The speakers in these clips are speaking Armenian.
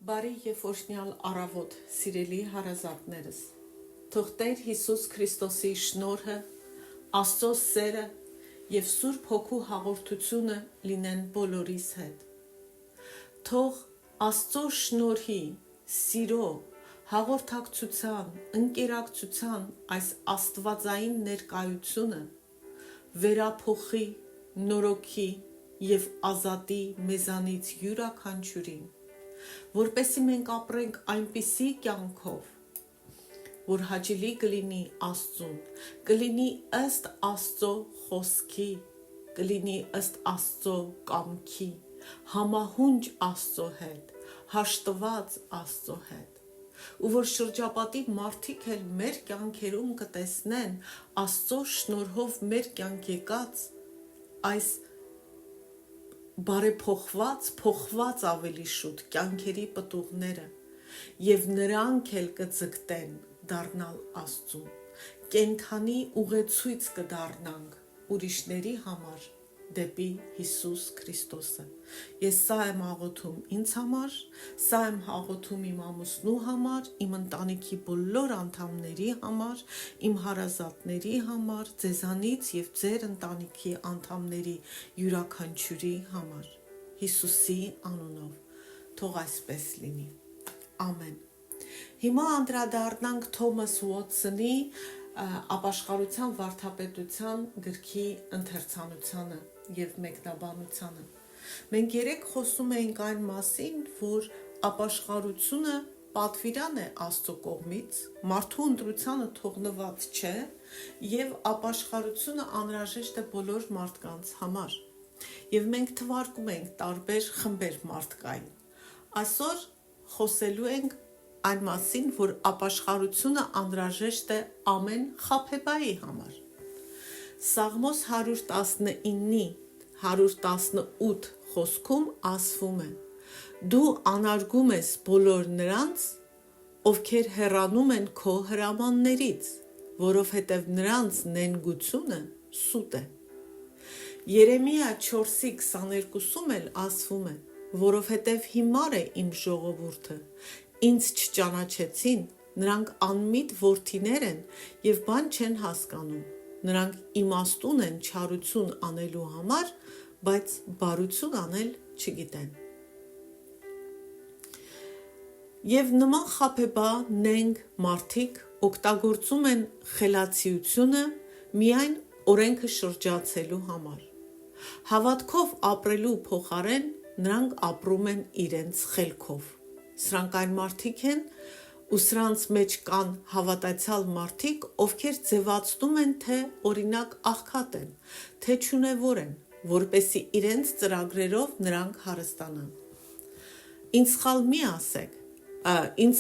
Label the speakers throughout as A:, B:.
A: Բարի և օրհնյալ առավոտ, սիրելի հարազատներս, թող Տեր Հիսուս Քրիստոսի շնորհը, Աստծո սերը և Սուրբ Հոգու հաղորդությունը լինեն բոլորիս հետ։ Թող Աստծո շնորհի, սիրո, հաղորդակցության, ընկերակցության այս աստվածային ներկայությունը վերափոխի, նորոգի և ազատի մեզանից յուրաքանչյուրին, որպեսզի մենք ապրենք այնպիսի կյանքով, որ հաճելի կլինի Աստծուն, կլինի ըստ Աստծո խոսքի, կլինի ըստ Աստծո կամքի, համահունչ Աստծո հետ, հաշտված Աստծո հետ, ու որ շրջապատի մարդիկ էլ մեր կյանքերում կտեսնեն Աստծո շնորհով մեր կյանք եկած այս փոխված ավելի շուտ կյանքերի պտուղները և նրանք էլ կձգտեն դառնալ Աստծուն, կենդանի ուղեցույց կդառնանք ուրիշների համար դեպի Հիսուս Քրիստոսը։ Ես սա եմ աղոթում ինձ համար, սա եմ աղոթում իմ ամուսնու համար, իմ ընտանիքի բոլոր անդամների համար, իմ հարազատների համար, ձեզանից և ձեր ընտանիքի անդամների յուրաքանչյուրի համար, Հիսուսի անունով, թող այսպես լինի, ամեն։ Հիմա անդրադառնանք Թոմաս Ուոթսոնի ապաշխարության վարդապետության գրքի ընթերցանությանը և մեկնաբանությանը։ Մենք երեկ խոսում էինք այն մասին, որ ապաշխարությունը պատվիրան է Աստծո կողմից, մարդու ընտրությանը թողնված չէ և ապաշխարությունը անհրաժեշտ է բոլոր մարդկանց համար։ Եվ մենք թվարկում ենք տարբեր խմբեր մարդկային։ Այսօր խոսելու ենք այն մասին, որ ապաշխարությունը անհրաժեշտ է ամեն խաբեբայի համար։ Սաղմոս 119-ի 118 խոսքում ասվում է. «Դու անարգում ես բոլոր նրանց, ովքեր հեռանում են քո հրամաններից, որովհետև նրանց նենգությունը սուտ է»։ Երեմիա 4:22-ում էլ ասվում է. «Որովհետև հիմար է իմ ժողովուրդը, ինձ չճանաչեցին, նրանք անմիտ որդիներ են և բան չեն հասկանում, նրանք իմաստուն են չարություն անելու համար, բայց բարություն անել չգիտեն»։ Եվ նման խաբեբա նենգ մարդիկ օգտագործում են խելացիությունը միայն օրենքը շրջացելու համար։ Հավատքով ապրելու փոխարեն նրանք ապրում են իրենց խելքով։ Սրանք այն մարդիկ են, ու սրանց մեջ կան հավատացյալ մարդիկ, ովքեր ձևացնում են, թե օրինակ աղքատ են, թե չունևոր են, որպեսզի իրենց ծրագրերով նրանք հարստանան։ Ինձ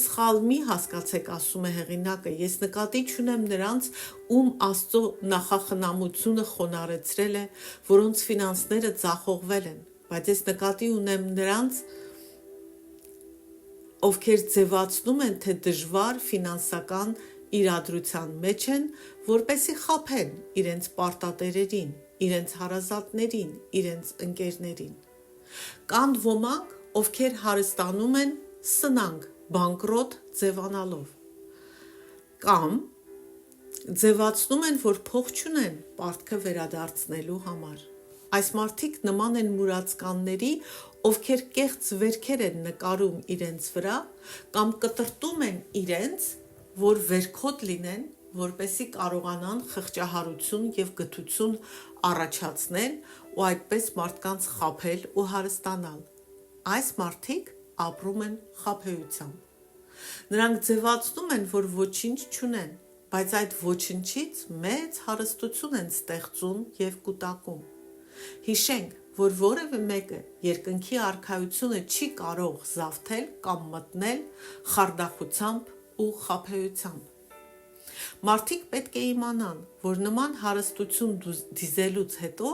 A: սխալ մի հասկացեք, ասում է հեղինակը, ես նկատի չունեմ նրանց, ում Աստծո նախախնամությունը խոնարհեցրել է, որոնց ֆինանսները ձախողվել են, բայց ես նկատի ունեմ նրանց, ովքեր ձևացնում են, թե դժվար ֆինանսական իրադրության մեջ են, որպեսզի խաբեն իրենց պարտատերերին, իրենց հարազատներին, իրենց ընկերներին։ Կան ոմանք, ովքեր հարստանում են սնանկ, բանկրոտ ձևանալով, կամ ձևացնում են, որ փող չունեն պարտքը վերադարձնելու համար։ Այս մարդիկ նման են մուրացկանների, ովքեր կեղծ վերքեր են նկարում իրենց վրա կամ կտրտում են իրենց, որ վերքոտ լինեն, որպեսզի կարողանան խղճահարություն և գթություն առաջացնել ու այդպես մարդկանց խաբել ու հարստանալ։ Այս մարդիկ ապրում են խաբեությամբ։ Նրանք ձևացնում են, որ ոչինչ չունեն, բայց այդ ոչնչից մեծ հարստություն են ստեղծում և կուտակում։ Հիշենք, որ որևէ մեկը երկնքի արքայությունը չի կարող զավթել կամ մտնել խարդախությամբ ու խաբեությամբ։ Մարդիկ պետք է իմանան, որ նման հարստություն դիզելուց հետո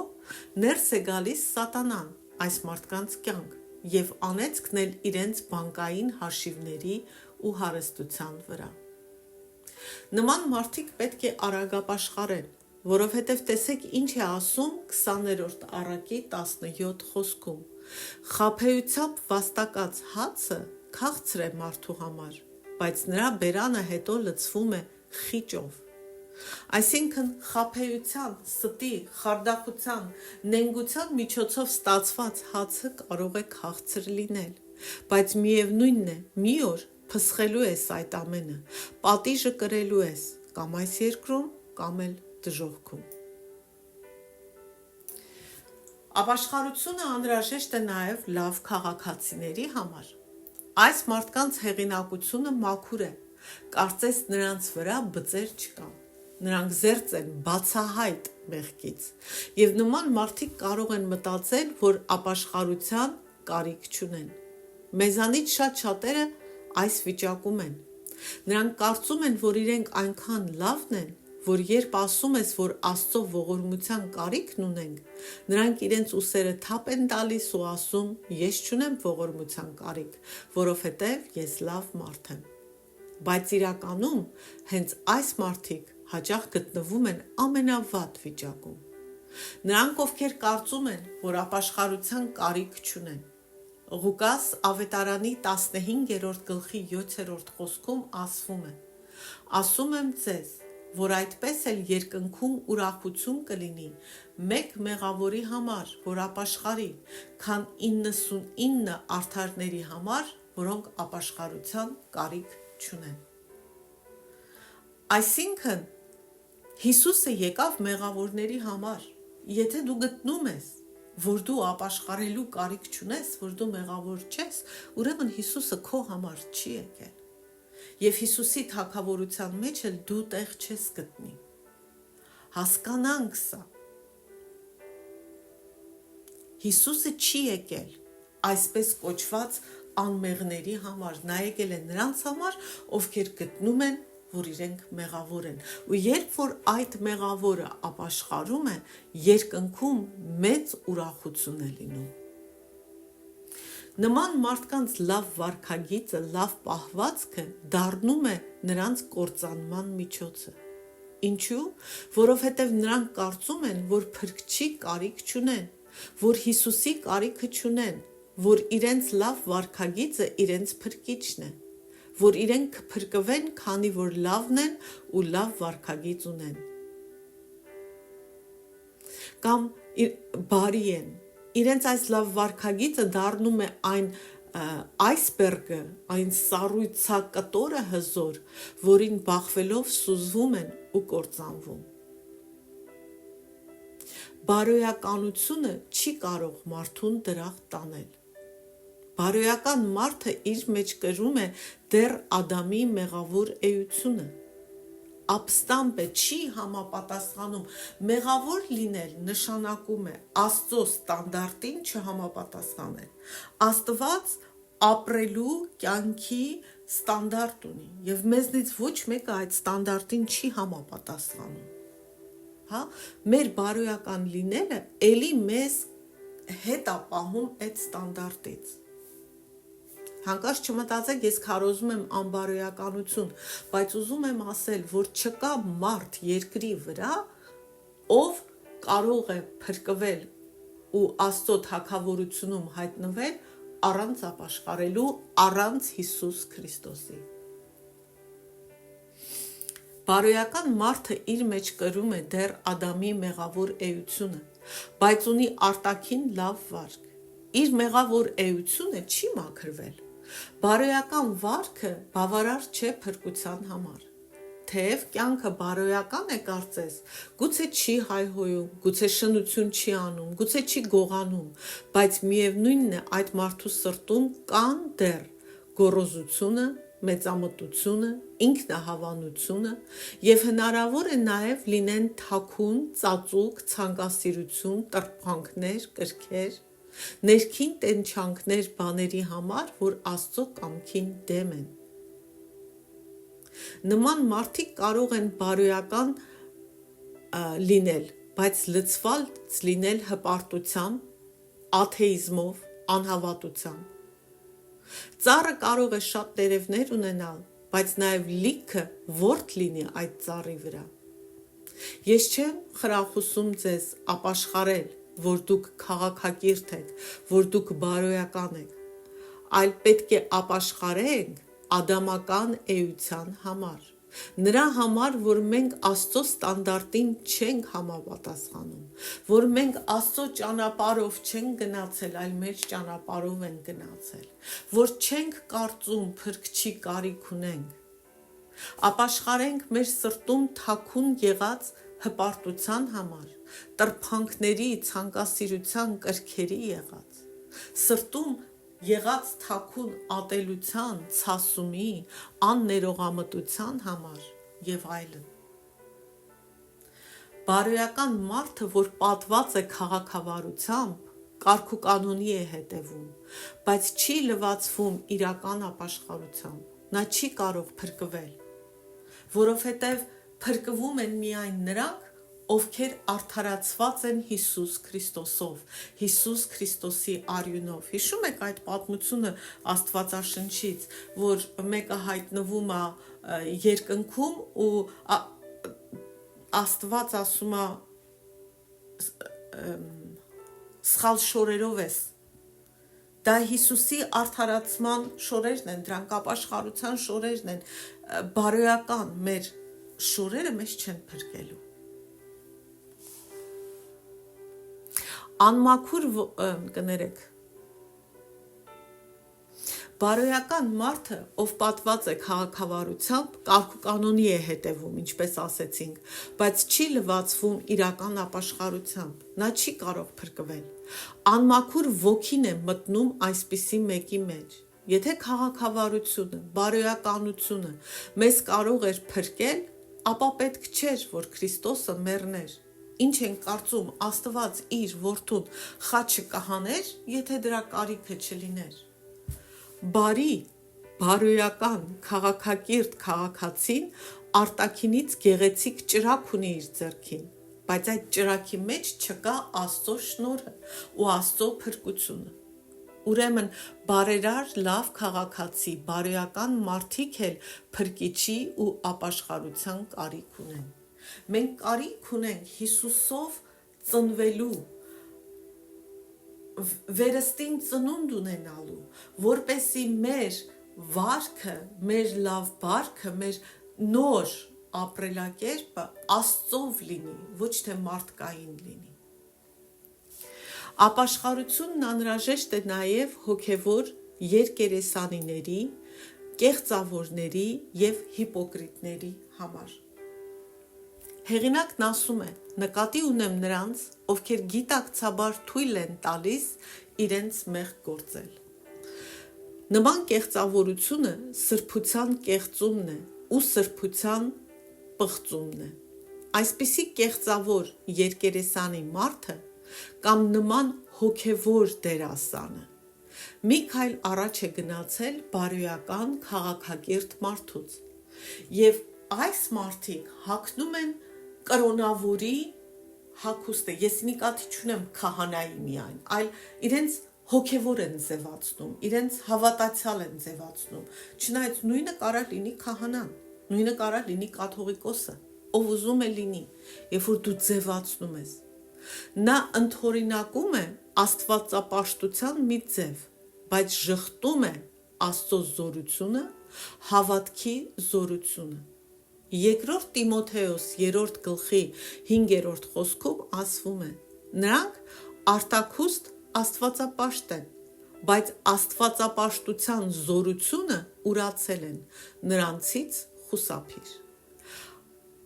A: ներս է գալիս սատանան այս մարդկանց կյանք և անեծքն էլ իրենց բանկային հաշիվների ու հարստության վրա։ Նման մարդիկ պետք է արագապաշխարեն, որովհետև տեսեք ինչ է ասում 20-րդ առակի 17 խոսքում. Խաբեությամբ վաստակած հացը քաղցր է մարդու համար, բայց նրա բերանը հետո լցվում է խիճով։ Այսինքն խաբեության, ստի, խարդախության, նենգության միջոցով ստացված հացը կարող է քաղցր լինել, բայց միևնույնն է, մի օր փսխելու ես այդ ամենը, պատիժը կրելու ես կամ այս երկրում, կամ էլ դժոխքում։ Ապաշխարությունը անհրաժեշտ է նաև լավ քաղաքացիների համար։ Այս մարդկանց հեղինակությունը մաքուր է, կարծես նրանց վրա բծեր չկան։ Նրանք զերծ են բացահայտ մեղքից, եւ նման մարդիկ կարող են մտածել, որ ապաշխարության կարիք չունեն։ Մեզանից շատերը այս վիճակում են։ Նրանք կարծում են, որ իրենք այնքան լավն են, որ երբ ասում ես, որ Աստծո ողորմության կարիքն ունենք, նրանք իրենց ուսերը թափ են տալիս ու ասում, ես չունեմ ողորմության կարիք, որովհետև ես լավ մարդ եմ։ Բայց իրականում հենց այս մարդիկ հաճախ գտնվում են ամենավատ վիճակում։ Նրանք, ովքեր կարծում են, որ ապաշխարության կարիք չունեն։ Ղուկաս ավետարանի 15-րդ գլխի 7-րդ խոսքում ասվում է. ասում եմ ձեզ, որ այդպես էլ երկնքում ուրախություն կլինի մեկ մեղավորի համար, որ ապաշխարի, քան 99 արդարների համար, որոնք ապաշխարության կարիք չունեն։ Այսինքն, Հիսուսը եկավ մեղավորների համար։ Եթե դու գտնում ես, որ դու ապաշխարելու կարիք չունես, որ դու մեղավոր չես, ուրեմն Հիսուսը քո համար չի եկել։ Եվ Հիսուսի թագավորության մեջ էլ դու տեղ չես գտնի։ Հասկանանք սա։ Հիսուսը չի եկել այսպես կոչված անմեղների համար, նա եկել է նրանց համար, ովքեր գտնում են, որ իրենք մեղավոր են։ Ու երբ որ այդ մեղավորը ապաշխարում է, երկնքում մեծ ուրախություն է լինում։ Նման մարդկանց լավ վարքագիծը, լավ պահվածքը դառնում է նրանց կործանման միջոցը։ Ինչու՞, որովհետև նրանք կարծում են, որ փրկչի կարիք չունեն, որ Հիսուսի կարիքը չունեն, որ իրենց լավ վարքագիծը իրենց փրկիչն է, որ իրենք կփրկվեն, քանի որ լավն են ու լավ վարքագիծ ունեն։ Կամ բարի են։ Իրենց այս լավ վարքագիծը դառնում է այն այսբերգը, այն սառույցակտորը հզոր, որին բախվելով սուզվում են ու կործանվում։ Բարոյականությունը չի կարող մարդուն դրախտ տանել։ Բարոյական մարդը իր մեջ կրում է դեռ Ադամի մեղավոր էությունը։ Ապստամբ է, չի համապատասխանում։ Մեղավոր լինել նշանակում է Աստծո ստանդարտին չհամապատասխանել։ Աստված ապրելու կյանքի ստանդարտ ունի, եւ մեզնից ոչ մեկը այդ ստանդարտին չի համապատասխանում։ Մեր բարոյական լինելը էլի մեզ հետ է պահում այդ ստանդարտից։ Հանկարծ չմտածեք, ես քարոզում եմ անբարոյականություն, բայց ուզում եմ ասել, որ չկա մարդ երկրի վրա, ով կարող է փրկվել ու Աստծո թագավորությունում հայտնվել առանց ապաշխարելու, առանց Հիսուս Քրիստոսի։ Բարոյական մարդը իր մեջ կրում է դեռ Ադամի մեղավոր էությունը, բայց ունի արտաքին լավ վարք։ Իր մեղավոր էությունը չի մաքրվել։ Բարոյական վարքը բավարար չէ փրկության համար։ Թեև կյանքը բարոյական է կարծես, գուցե չի հայհոյում, գուցե շնություն չի անում, գուցե չի գողանում, բայց միևնույնն է այդ մարդու սրտում կան դեռ գոռոզությունը, մեծամտությունը, ինքնահավանությունը եւ հնարավոր է նաեւ լինեն թաքուն, ծածուկ, ցանկասիրություն, տրփանքներ, կրքեր, ներքին տենչանքներ բաների համար, որ Աստծո կամքին դեմ են։ Նման մարդիկ կարող են բարոյական լինել, բայց լցված լինել հպարտությամբ, աթեիզմով, անհավատությամբ։ Ծառը կարող է շատ տերևներ ունենալ, բայց նաև լիքը ворդ լինի այդ ծառի վրա։ Ես չեմ խրախուսում ձեզ ապաշխարել որ դուք քաղաքակիրթ եք, որ դուք բարոյական եք, այլ պետք է ապաշխարենք ադամական էության համար։ Նրա համար, որ մենք Աստծո ստանդարտին չենք համապատասխանում, որ մենք Աստծո ճանապարհով չենք գնացել, այլ մեր ճանապարհով ենք գնացել, որ չենք կարծում Փրկչի կարիք ունենք, ապաշխարենք մեր սրտում թաքուն եղած հպարտության համար, տրփանքների, ցանկասիրության, կրքերի եղած, սրտում եղած թաքուն ատելության, ցասումի, աններողամտության համար եւ այլն։ Բարոյական մարդը, որ պատված է քաղաքավարությամբ, կարգուկանոնի է հետևում, բայց չի լվացվում իրական ապաշխարությամբ, նա չի կարող փրկվել, որովհետև փրկվում են միայն նրանք, ովքեր արդարացված են Հիսուս Քրիստոսով, Հիսուս Քրիստոսի արյունով։ Հիշում եք այդ պատմությունը Աստվածաշնչից, որ մեկը հայտնվում է երկնքում ու Աստված ասում է սխալ շորերով ես։ Դա Հիսուսի արդարացման շորերն են, դրանք ապաշխարության շորերն են, բարոյական մեր շորերը մեզ չեն փրկելու։ Անմաքուր կներեք, բարոյական մարդը, ով պատված է քաղաքավարությամբ, կարգուկանոնի է հետևում, ինչպես ասեցինք, բայց չի լվացվում իրական ապաշխարությամբ, նա չի կարող փրկվել։ Անմաքուր ոգին է մտնում այսպիսի մեկի մեջ։ Եթե քաղաքավարությունը, բարոյականությունը մեզ կարող էր փրկել, ապա պետք չէր, որ Քրիստոսը մեռներ։ Ինչ են կարծում, Աստված իր որդուն խաչը կհաներ, եթե դրա կարիքը չլիներ։ Բարի, բարոյական, քաղաքակիրթ քաղաքացին արտաքինից գեղեցիկ ճրագ ունի իր ձեռքին, բայց այդ ճրագի մեջ չկա Աստծո շնորհը ու Աստծո փրկությունը։ Ուրեմն բարերար լավ քաղաքացի, բարոյական մարդիկ էլ փրկիչի ու ապաշխարության կարիք ունեն։ Մենք կարիք ունենք Հիսուսով ծնվելու, վերստին ծնունդ ունենալու, որպեսի մեր վարքը, մեր լավ բարքը, մեր նոր ապրելակերպը Աստծով լինի, ոչ թե մարդկային լինի։ Ապաշխարությունն անհրաժեշտ է նաև հոգևոր երկերեսանիների, կեղծավորների և հիպոկրիտների համար։ Հեղինակն ասում է. նկատի ունեմ նրանց, ովքեր գիտակցաբար թույլ են տալիս իրենց մեղք գործել։ Նման կեղծավորությունը սրբության կեղծումն է ու սրբության պղծումն է։ Այսպիսի կեղծավոր երկերեսանի մարդը կամ նման հոգևոր դերասանը մի քայլ առաջ է գնացել բարոյական քաղաքակիրթ մարդուց, և այս մարդիկ հագնում են կրոնավորի հագուստը, ես նկատի չունեմ քահանայի միայն, այլ իրենց հոգևոր են ձևացնում, իրենց հավատացյալ են ձևացնում, չնայած նույնը կարա լինի քահանան, նույնը կարա լինի կաթողիկոսը, ով ուզում է լինի, երբ որ դու ձևացնում ես։ Նա ընդօրինակում է աստվածապաշտության մի ձև, բայց ժխտում է Աստծո զորությունը, հավատքի զորությունը։ Երկրորդ Տիմոթեոս 3:5 խոսքում ասվում է. նրանք արտաքուստ աստվածապաշտ են, բայց աստվածապաշտության զորությունը ուրացել են, նրանցից խուսափիր։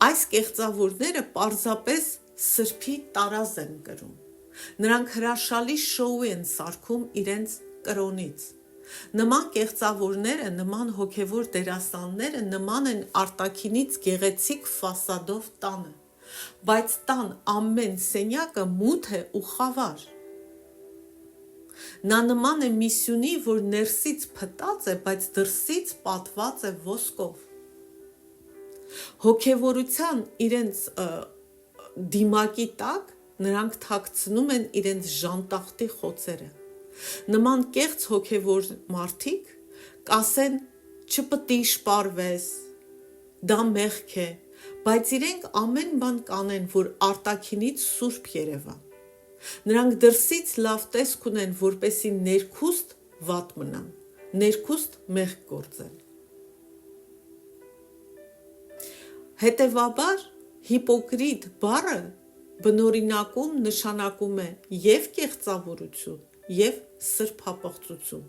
A: Այս կեղծավորները պարզապես սրբի տարազ են կրում։ Նրանք հրաշալի շոու են սարքում իրենց կրոնից։ Նման կեղծավորները, նման հոգևոր դերասանները նման են արտաքինից գեղեցիկ ֆասադով տանը, բայց տան ամեն սենյակը մութ է ու խավար։ Նա նման է միսյունի, որ ներսից փտած է, բայց դրսից պատված է ոսկով։ Հոգևորության իրենց դիմակի տակ նրանք թաքցնում են իրենց ժանտախտի խոցերը։ Նման կեղծ հոգևոր մարդիկ կասեն չպտի շպարվես, դա մեղք է, բայց իրենք ամեն բան կանեն, որ արտաքինից սուրբ երևա։ Նրանք դրսից լավ տեսք ունեն, որպեսի ներքուստ վատ մնան, ներքուստ մեղք գործեն։ Հետևաբար, հիպոկրիտ բառը բնօրինակում նշանակում է և կեղծավորություն, և սրբապղծություն։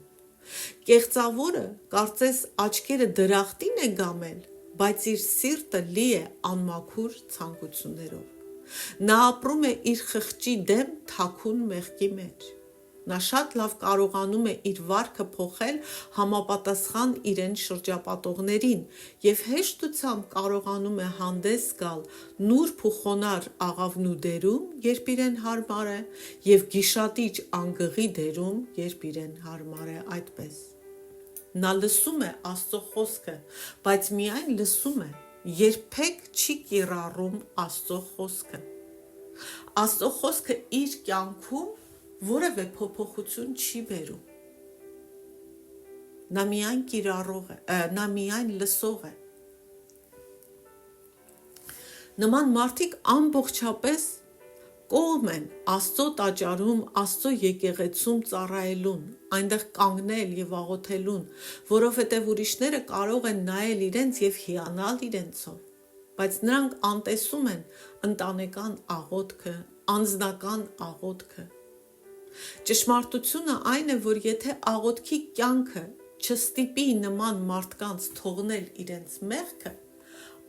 A: Կեղծավորը կարծես աչքերը դրախտին է գամել, բայց իր սիրտը լի է անմաքուր ցանկություններով։ Նա ապրում է իր խղճի դեմ թաքուն մեղքի մեջ։ Նա շատ լավ կարողանում է իր վարքը փոխել համապատասխան իրեն շրջապատողներին և հեշտությամբ կարողանում է հանդես գալ նուրբ ու խոնարհ աղավնու դերում, երբ իրեն հարմար է, և գիշատիչ անգղի դերում, երբ իրեն հարմար է այդպես։ Նա լսում է Աստծո խոսքը, բայց միայն լսում է, երբեք չի կիրառում Աստծո խոսքը։ Աստծո խոսքը իր կյանքում որևէ փոփոխություն չի բերում։ Նա միայն կիրառող է, նա միայն լսող է։ Նման մարդիկ ամբողջապես կողմ են Աստծո տաճարում, Աստծո եկեղեցում ծառայելուն, այնտեղ կանգնել և աղոթելուն, որովհետև ուրիշները կարող են նայել իրենց և հիանալ իրենցով, բայց նրանք անտեսում են ընտանեկան աղոթքը, անձնական աղոթքը։ Ճշմարտությունը այն է, որ եթե աղոթքի կյանքը չստիպի նման մարդկանց թողնել իրենց մեղքը,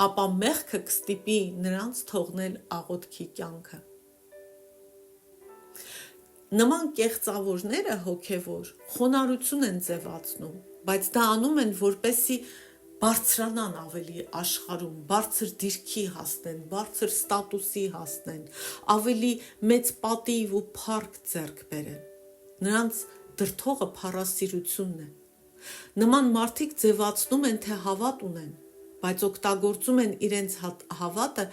A: ապա մեղքը կստիպի նրանց թողնել աղոթքի կյանքը։ Նման կեղծավորները հոգևոր խոնարհություն են ձևացնում, բայց դա անում են, որպեսզի բարձրանան ավելի աշխարհում, բարձր դիրքի հասնեն, բարձր ստատուսի հասնեն, ավելի մեծ պատիվ ու փառք ձեռք բերեն։ Նրանց դրդողը փառասիրությունն է։ Նման մարդիկ ձևացնում են, թե հավատ ունեն, բայց օգտագործում են իրենց հավատը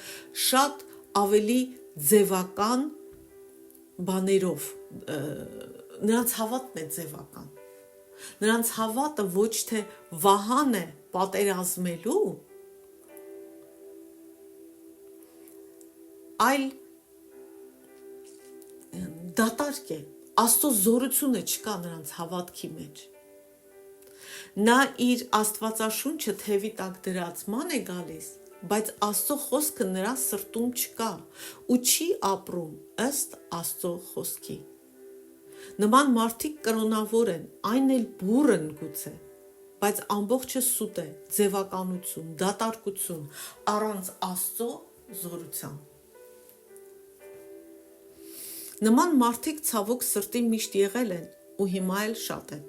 A: շատ ավելի ձևական բաներով, նրանց հավատն է ձևական։ Նրանց հավատը ոչ թե վահան է պատերազմելու, այլ դատարկ է, Աստծո զորությունը չկա նրանց հավատքի մեջ։ Նա իր Աստվածաշունչը թևի տակ դրած ման է գալիս, բայց Աստծո խոսքը նրա սրտում չկա ու չի ապրում ըստ Աստծո խոսքի։ Նման մարդիկ կրոնավոր են, այն էլ բուռն գուցե, բայց ամբողջը սուտ է, ձևականություն, դատարկություն, առանց Աստծո զորության։ Նման մարդիկ ցավոք սրտի միշտ եղել են ու հիմա էլ շատ են։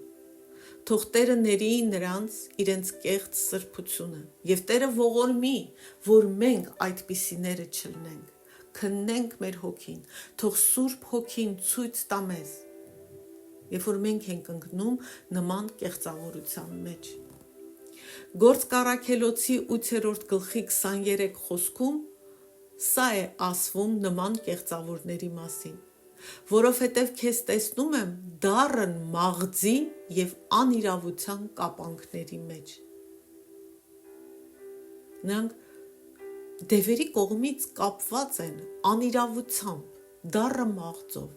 A: Թող Տերը ների նրանց իրենց կեղծ սրբությունը և Տերը ողորմի, որ մենք այդպիսիները չլինենք, քննենք մեր հոգին, թող Սուրբ Հոգին ցույց տա մեզ, երբ որ մենք ենք ընկնում նման կեղծավորության մեջ։ Գործ Առաքելոցի 8-րդ գլխի 23 խոսքում սա է ասվում նման կեղծավորների մասին, որովհետև քեզ տեսնում եմ դառն մաղձի և անիրավության կապանքների մեջ։ Նրանք դևերի կողմից կապված են անիրավությամբ, դառը մաղձով։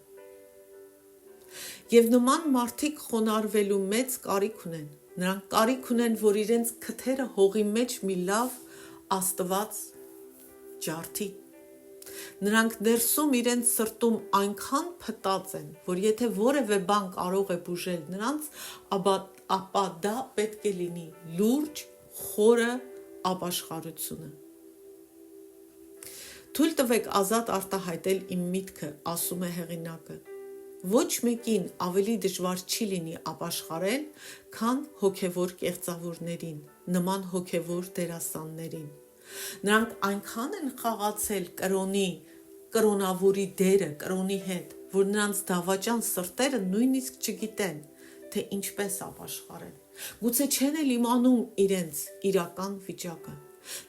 A: Եվ նման մարդիկ խոնարհվելու մեծ կարիք ունեն։ Նրանք կարիք ունեն, որ իրենց քթերը հողի մեջ մի լավ Աստված ջարդի։ Նրանք ներսում իրենց սրտում այնքան փտած են, որ եթե որևէ բան կարող է բուժել նրանց, ապա դա պետք է լինի լուրջ, խորը ապաշխարությունը։ Թույլ տվեք ազատ արտահայտել իմ միտքը, ասում է հեղինակը։ Ոչ մեկին ավելի դժվար չի լինի ապաշխարել, քան հոգևոր կեղծավորներին, նման հոգևոր դերասաններին։ Նրանք այնքան են խաղացել կրոնավորի դերը կրոնի հետ, որ նրանց դավաճան սրտերը նույնիսկ չգիտեն, թե ինչպես ապաշխարեն։ Գուցե չեն էլ իմանում իրենց իրական վիճակը։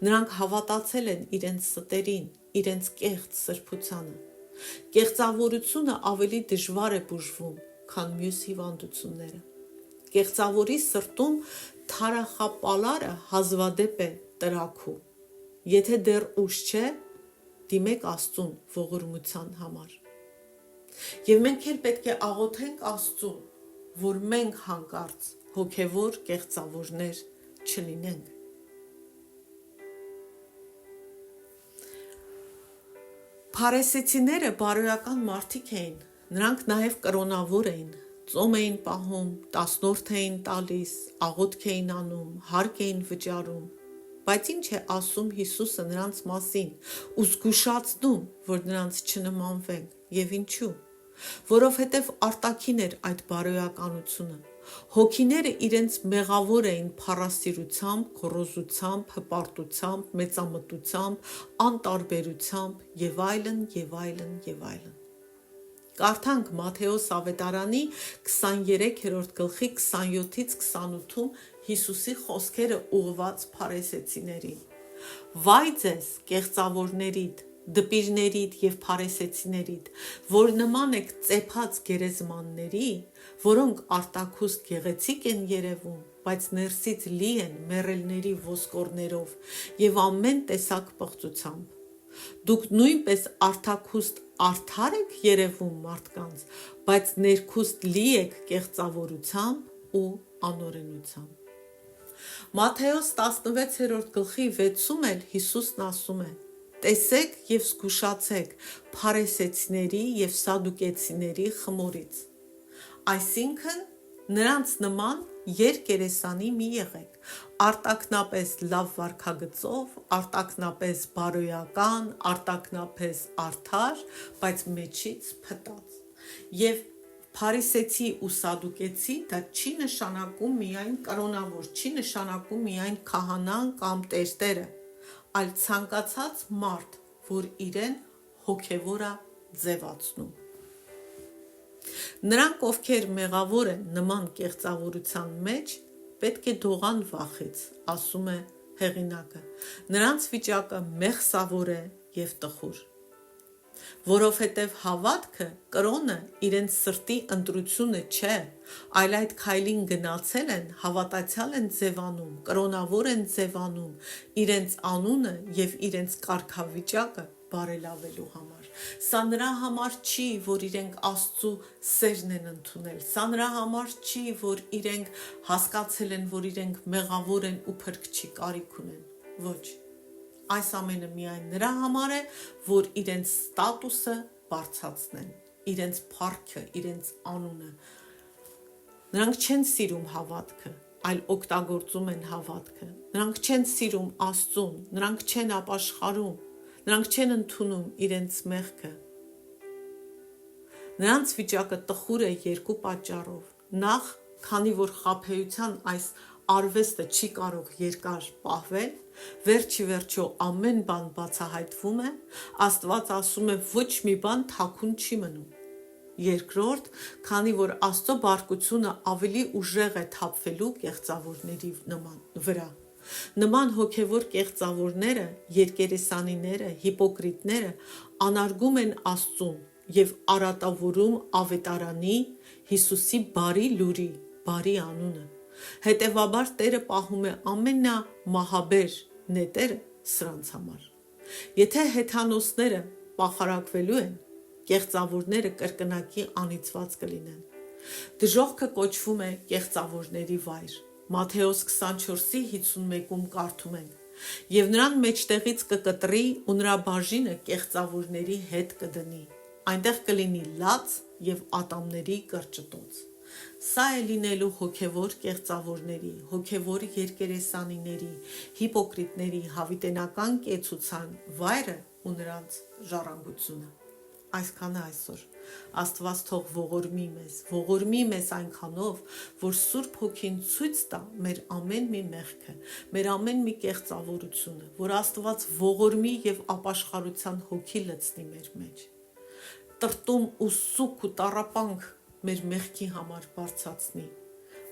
A: Նրանք հավատացել են իրենց ստերին, իրենց կեղծ սրբությանը։ Կեղծավորությունը ավելի դժվար է բուժվում, քան մյուս հիվանդությունները։ Կեղծավորի սրտում թարախապալարը հազվադեպ է տրաքու։ Եթե դեռ ուշ չէ, դիմեք Աստծուն ողորմության համար։ Եվ մենք էլ պետք է աղոթենք Աստծուն, որ մենք հանկարծ հոգևոր կեղծավորներ չլինենք։ Փարիսեցիները բարոյական մարդիկ էին, նրանք նաև կրոնավոր էին, ծոմ էին պահում, տասնորդ էին տալիս, աղոթք էին անում, հարկ էին վճարում, բայց ինչ է ասում Հիսուսը նրանց մասին ու զգուշացնում, որ նրանց չնմանվենք, եւ ինչու, որովհետև արտաքին էր այդ բարոյականությունը, հոգիները իրենց մեղավոր էին փառասիրությամբ, գոռոզությամբ, հպարտությամբ, մեծամտությամբ, անտարբերությամբ եւ այլն եւ այլն եւ այլն։ Կարդանք Մատթեոս ավետարանի 23-րդ գլխի 27-ից 28-ում Հիսուսի խոսքերը ուղված փարիսեցիներին։ Վայ ձեզ, կեղծավորներիդ, դպիրներիդ եւ փարիսեցիներիդ, որ նման եք ծեփած գերեզմանների, որոնք արտաքուստ գեղեցիկ են երևում, բայց ներսից լի են մեռելների ոսկորներով եւ ամեն տեսակ պղծությամբ։ Դուք նույնպես արտաքուստ արդար եք երևում մարդկանց, բայց ներքուստ լի եք կեղծավորությամբ ու անօրենությամբ։ Մատթեոս 16-րդ գլխի 6-ում էլ Հիսուսն ասում է. տեսեք եւ զգուշացեք փարիսեցիների եւ սադուկեցիների խմորից։ Այսինքն նրանց նման երկերեսանի մի եղեք, արտաքնապես լավ վարքագծով, արտաքնապես բարոյական, արտաքնապես արդար, բայց մեջից փտած։ Եվ փարիսեցի ու սադուկեցի դա չի նշանակում միայն կրոնավոր, չի նշանակում միայն քահանան կամ տերտերը, այլ ցանկացած մարդ, որ իրեն հոգևոր է ձևացնում։ Նրանք, ովքեր մեղավոր են նման կեղծավորության մեջ, պետք է դողան վախից, ասում է հեղինակը։ Նրանց վիճակը մեղսավոր է եւ տխուր։ Որովհետև հավատքը, կրոնը իրենց սրտի ընտրությունը չէ, այլ այդ քայլին գնացել են, հավատացյալ են ձևանում, կրոնավոր են ձևանում, իրենց անունը եւ իրենց կարգավիճակը բարելավելու համար։ Սա նրա համար չի, որ իրենք Աստծո սերն են ընդունել, սա նրա համար չի, որ իրենք հասկացել են, որ իրենք մեղավոր են ու փրկչի կարիք ունեն։ Ոչ։ Այս ամենը միայն նրա համար է, որ իրենց ստատուսը բարձրացնեն, իրենց փառքը, իրենց անունը։ Նրանք չեն սիրում հավատքը, այլ օգտագործում են հավատքը։ Նրանք չեն սիրում Աստծուն, նրանք չեն ապաշխարում, նրանք չեն ընդունում իրենց մեղքը։ Նրանց վիճակը տխուր է երկու պատճառով։ Նախ, քանի որ խաբեության այս արվեստը չի կարող երկար պահվել, վերջի վերջո ամեն բան բացահայտվում է, Աստված ասում է ոչ մի բան թաքուն չի մնում։ Երկրորդ, քանի որ Աստծո բարկությունը ավելի ուժեղ է թափվելու կեղծավորների վրա։ Նման հոգևոր կեղծավորները, երկերեսանիները, հիպոկրիտները անարգում են Աստծուն եւ արատավորում ավետարանի Հիսուսի բարի լուրի, բարի անունը։ Հետևաբար Տերը պահում է ամենամահաբեր նետերը սրանց համար։ Եթե հեթանոսները պախարակվելու են, կեղծավորները կրկնակի անիծված կլինեն։ Դժոխքը կոչվում է կեղծավորների վայր։ Մատթեոս 24:51-ում կարդում ենք. Եվ նրան մեջտեղից կկտրի ու նրա բաժինը կեղծավորների հետ կդնի։ Այնտեղ կլինի լաց եւ ատամների կրճտոց։ Սա է լինելու հոգևոր կեղծավորների, հոգևոր երկերեսանիների, հիպոկրիտների հավիտենական կեցության վայրը ու նրանց ժառանգությունը։ Այսքանը այսօր։ Աստված թող ողորմի մեզ այնքանով, որ Սուրբ Հոգին ցույց տա մեր ամեն մի մեղքը, մեր ամեն մի կեղծավորությունը, որ Աստված ողորմի եւ ապաշխարության հոգի լցնի մեր մեջ։ Տրտում ու սուկ ու տառապանք մեր մեղքի համար բարձրացնի,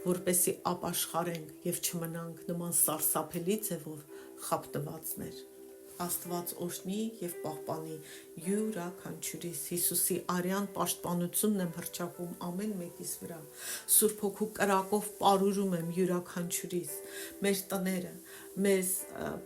A: որպեսզի ապաշխարենք եւ չմնանք նման սարսափելի ձևով խաբտվածներ։ Աստված օրհնի եւ պահպանի յուրաքանչյուրիս Հիսուսի արյան պաշտպանությունն եմ հռչակում ամեն մեկիս վրա։ Սուրբ Հոգու կրակով պարուրում եմ յուրաքանչյուրիս, մեր տները, մեզ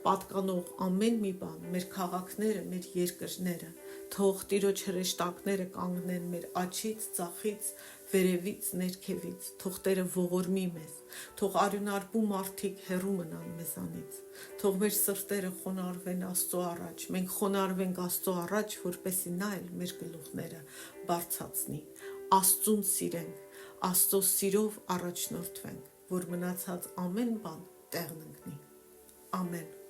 A: պատկանող ամեն մի բան, մեր քաղաքները, մեր երկրները, Թող Տիրոջ հրեշտակները կանգնեն մեր աջից, ձախից, վերևից, ներքևից, թող Տերը ողորմի մեզ, թող արյունարբու մարդիկ հեռու մնան մեզանից, թող մեր սրտերը խոնարհվեն Աստծո առաջ, մենք խոնարհվենք Աստծո առաջ, որպեսզի նա էլ մեր գլուխները բարձրացնի, Աստծուն սիրենք, Աստծո սիրով առաջնորդվենք, որ մնացած ամեն բան տեղն ընկնի։ Ամեն։